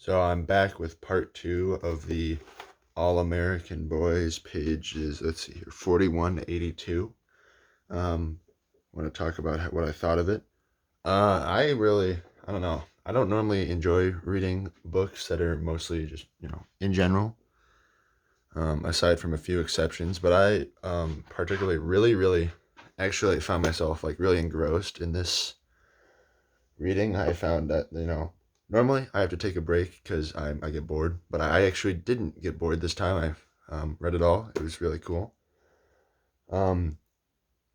So I'm back with part two of the All American Boys pages. Let's see here, 41 to 82. Want to talk about what I thought of it. I don't know. I don't normally enjoy reading books that are mostly just, in general, aside from a few exceptions. But I particularly really actually found myself like really engrossed in this reading. I found that, normally I have to take a break because I get bored, but I actually didn't get bored this time. I read it all. It was really cool. Um,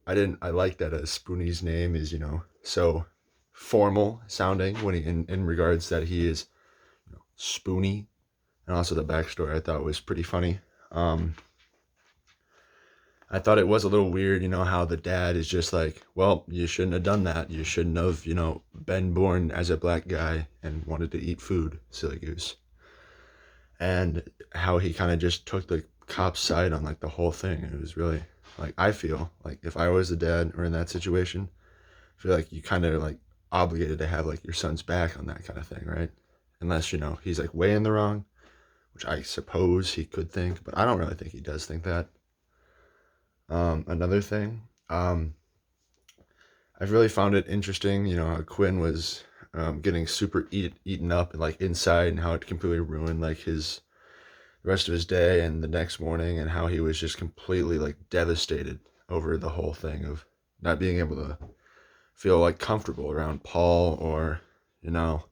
I like that Spoonie's name is, so formal sounding when in regards that he is Spoonie, and also the backstory I thought was pretty funny. Um, I thought it was a little weird, how the dad is just like, well, you shouldn't have done that. You shouldn't have, been born as a black guy and wanted to eat food, silly goose. And how he kind of just took the cop's side on like the whole thing. It was really like, I feel like if I was the dad or in that situation, I feel like you kind of like obligated to have like your son's back on that kind of thing, right? Unless, he's like way in the wrong, which I suppose he could think, but I don't really think he does think that. Another thing, I've really found it interesting, how Quinn was getting super eaten up and like inside, and how it completely ruined like his the rest of his day and the next morning, and how he was just completely like devastated over the whole thing of not being able to feel like comfortable around Paul or you know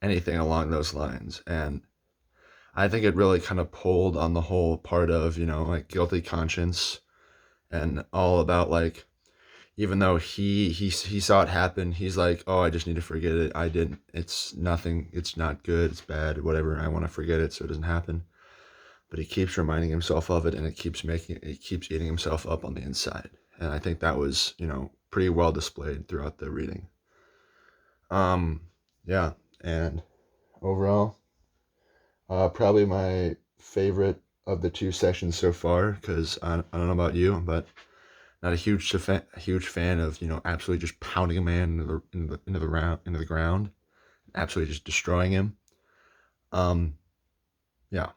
anything along those lines. And I think it really kind of pulled on the whole part of like guilty conscience and all about like even though he saw it happen, he's like, oh, I just need to forget it. I didn't. It's nothing. It's not good. It's bad. Whatever. I want to forget it so it doesn't happen. But he keeps reminding himself of it, and it keeps eating himself up on the inside. And I think that was pretty well displayed throughout the reading. Um, yeah, and overall, probably my favorite of the two sessions so far. Because I don't know about you, but not a huge fan of absolutely just pounding a man into the ground, absolutely just destroying him. Um, yeah.